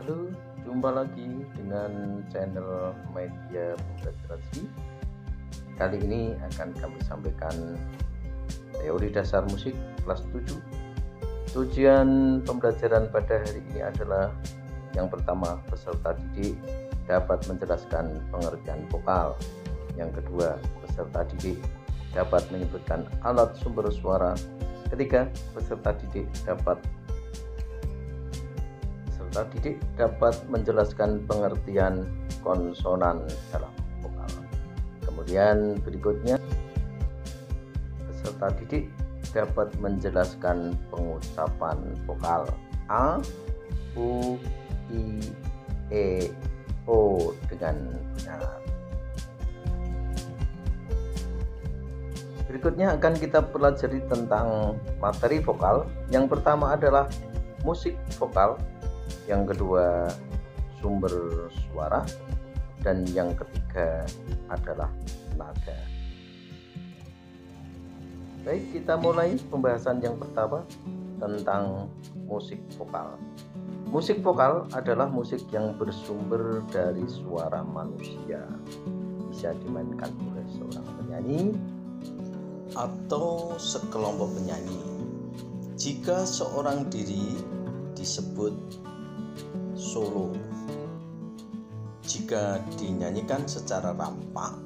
Halo, jumpa lagi dengan channel Media Pembelajaran. Kali ini akan kami sampaikan teori dasar musik kelas 7. Tujuan pembelajaran pada hari ini adalah yang pertama, peserta didik dapat menjelaskan pengertian vokal. Yang kedua, peserta didik dapat menyebutkan alat sumber suara. Ketiga, peserta didik dapat menjelaskan pengertian konsonan dalam vokal. Kemudian berikutnya, peserta didik dapat menjelaskan pengucapan vokal A, U, I, E, O dengan benar. Berikutnya akan kita pelajari tentang materi vokal. Yang pertama adalah musik vokal, yang kedua sumber suara, dan yang ketiga adalah nada. Baik, kita mulai pembahasan yang pertama tentang musik vokal. Musik vokal adalah musik yang bersumber dari suara manusia. Bisa dimainkan oleh seorang penyanyi atau sekelompok penyanyi. Jika seorang diri disebut solo. Jika dinyanyikan secara rampak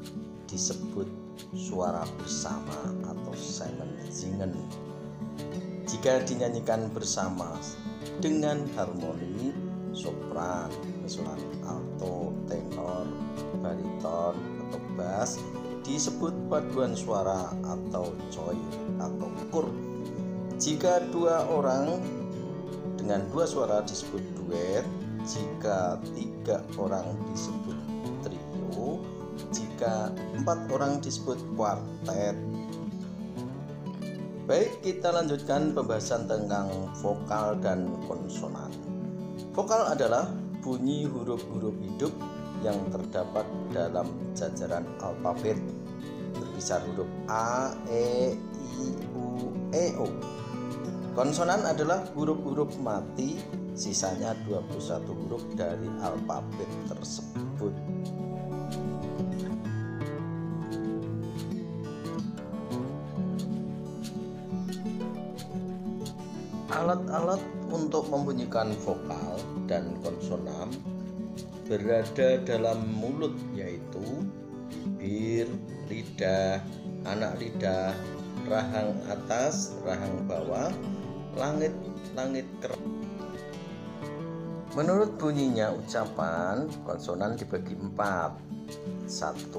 disebut suara bersama atau singen. Jika dinyanyikan bersama dengan harmoni sopran, mezzosoprano, alto, tenor, bariton atau bass disebut paduan suara atau choir atau kur. Jika dua orang dengan dua suara disebut duet, jika tiga orang disebut trio, jika empat orang disebut kuartet. Baik, kita lanjutkan pembahasan tentang vokal dan konsonan. Vokal adalah bunyi huruf-huruf hidup yang terdapat dalam jajaran alfabet, berkisar huruf A, E, I, U, E, O. Konsonan adalah huruf-huruf mati, sisanya 21 huruf dari alfabet tersebut. Alat-alat untuk membunyikan vokal dan konsonan berada dalam mulut, yaitu bibir, lidah, anak lidah, rahang atas, rahang bawah, langit keras. Menurut bunyinya ucapan, konsonan dibagi 4. 1.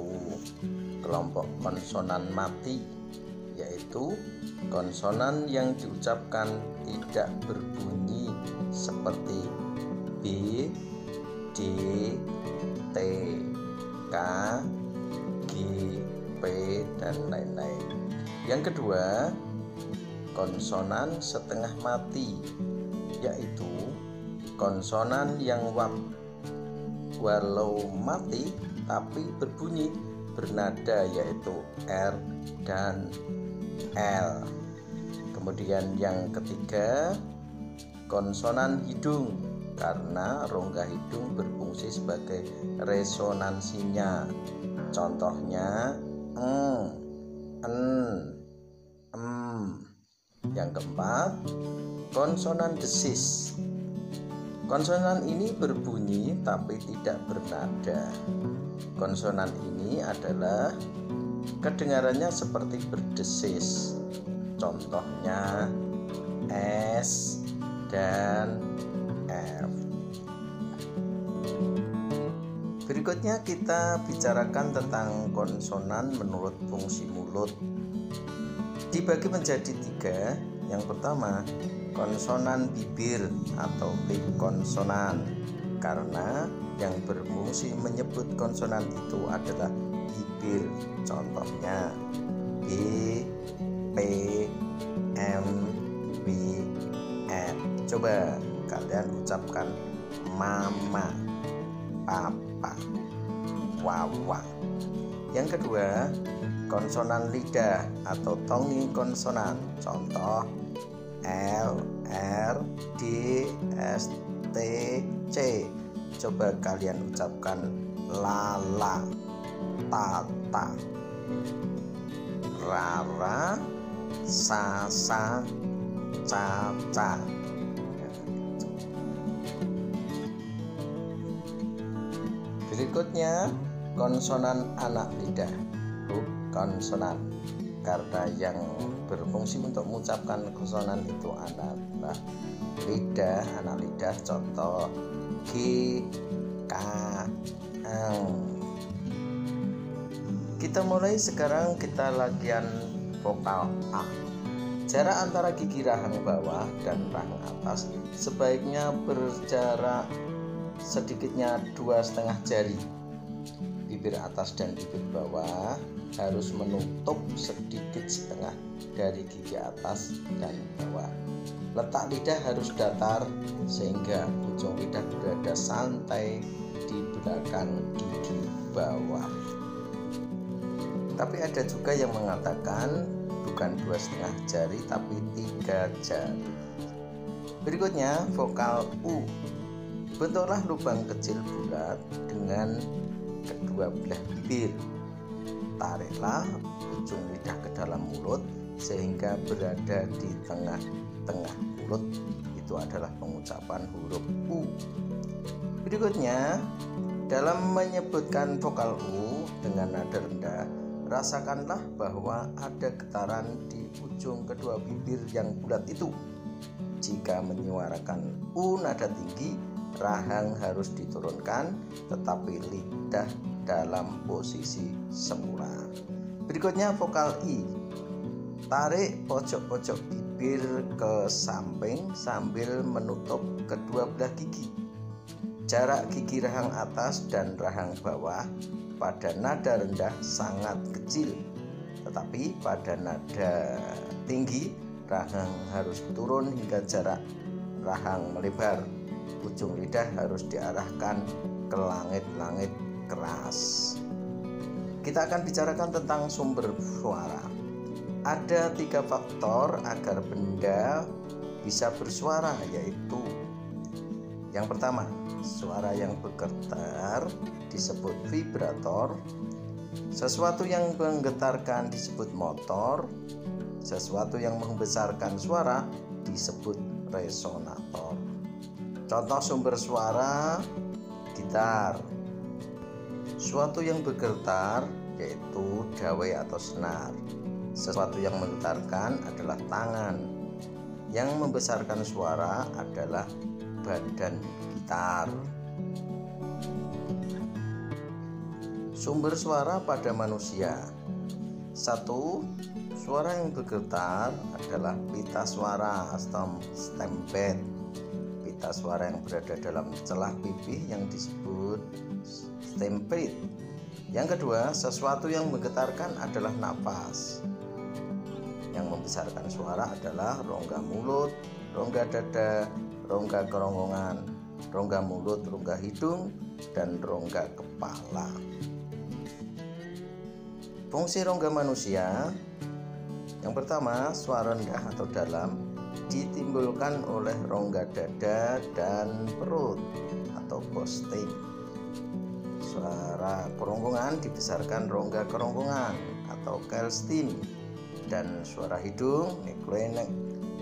Kelompok konsonan mati, yaitu konsonan yang diucapkan tidak berbunyi seperti B, D, T, K, G, P, dan lain-lain. Yang kedua, konsonan setengah mati, yaitu konsonan yang walau mati tapi berbunyi bernada, yaitu R dan L. Kemudian yang ketiga, konsonan hidung, karena rongga hidung berfungsi sebagai resonansinya. Contohnya Yang keempat, konsonan desis. Konsonan ini berbunyi tapi tidak bernada. Konsonan ini adalah kedengarannya seperti berdesis. Contohnya S dan F. Berikutnya kita bicarakan tentang konsonan menurut fungsi mulut. Dibagi menjadi 3. Yang pertama, konsonan bibir atau lip konsonan, karena yang berfungsi menyebut konsonan itu adalah bibir. Contohnya B, P, M, B, N. Coba kalian ucapkan mama, papa, wawa. Yang kedua, konsonan lidah atau tongi konsonan. Contoh L, R, D, S, T, C. Coba kalian ucapkan lala, tata, rara, sasa, caca. Berikutnya konsonan anak lidah, konsonan, karena yang berfungsi untuk mengucapkan konsonan itu adalah lidah, anak lidah. Contoh G, K, L. Kita mulai sekarang, kita latihan vokal A. Jarak antara gigi rahang bawah dan rahang atas sebaiknya berjarak sedikitnya 2,5 jari. Bibir atas dan bibir bawah harus menutup sedikit setengah dari gigi atas dan bawah. Letak lidah harus datar sehingga ujung lidah berada santai di belakang gigi bawah. Tapi ada juga yang mengatakan bukan 2,5 jari tapi 3 jari. Berikutnya vokal U. Bentuklah lubang kecil bulat dengan kedua belah bibir. Tariklah ujung lidah ke dalam mulut sehingga berada di tengah-tengah mulut. Itu adalah pengucapan huruf U. Berikutnya, dalam menyebutkan vokal U dengan nada rendah, rasakanlah bahwa ada getaran di ujung kedua bibir yang bulat itu. Jika menyuarakan U nada tinggi, rahang harus diturunkan, tetapi lidah dalam posisi semula. Berikutnya vokal I. Tarik pojok-pojok bibir ke samping sambil menutup kedua belah gigi. Jarak gigi rahang atas dan rahang bawah pada nada rendah sangat kecil, tetapi pada nada tinggi rahang harus turun hingga jarak rahang melebar. Ujung lidah harus diarahkan ke langit-langit keras. Kita akan bicarakan tentang sumber suara. Ada 3 faktor agar benda bisa bersuara, yaitu yang pertama, suara yang bergetar disebut vibrator, sesuatu yang menggetarkan disebut motor, sesuatu yang membesarkan suara disebut resonator. Contoh sumber suara gitar. Suatu yang bergetar yaitu dawai atau senar. Sesuatu yang menggetarkan adalah tangan. Yang membesarkan suara adalah badan gitar. Sumber suara pada manusia. 1. Suara yang bergetar adalah pita suara atau stemped. Pita suara yang berada dalam celah pipih yang disebut stemped. Yang kedua, sesuatu yang menggetarkan adalah napas. Yang membesarkan suara adalah rongga mulut, rongga dada, rongga kerongkongan, rongga mulut, rongga hidung, dan rongga kepala. Fungsi rongga manusia. Yang pertama, suara rendah atau dalam ditimbulkan oleh rongga dada dan perut atau posting. Suara kerongkongan dibesarkan rongga kerongkongan atau kelstim, dan suara hidung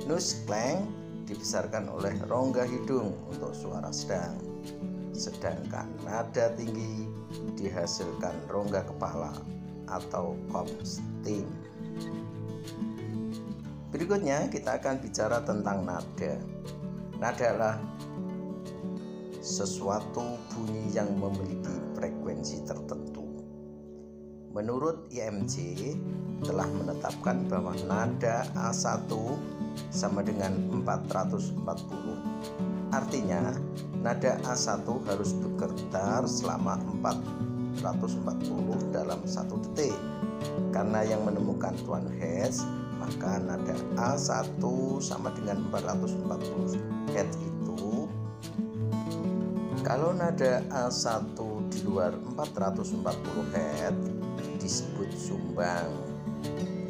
nusklang dibesarkan oleh rongga hidung untuk suara sedang. Sedangkan nada tinggi dihasilkan rongga kepala atau kopstim. Berikutnya kita akan bicara tentang nada. Nada adalah sesuatu bunyi yang memiliki frekuensi tertentu. Menurut IMJ telah menetapkan bahwa nada A1 sama dengan 440. Artinya nada A1 harus bergetar selama 440 dalam 1 detik. Karena yang menemukan Tuan Hertz, maka nada A1 sama dengan 440 Hz itu. Kalau nada A1 di luar 440 Hz disebut sumbang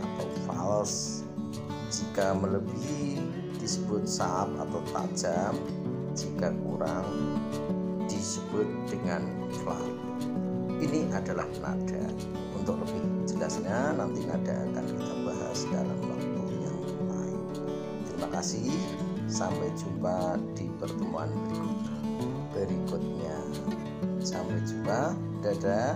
atau fals. Jika melebihi disebut sharp atau tajam. jika kurang disebut dengan flat. Ini adalah nada. Untuk lebih jelasnya nanti nada akan kita bahas dalam waktu yang lain. Terima kasih, sampai jumpa di pertemuan berikutnya. Sampai jumpa, dadah.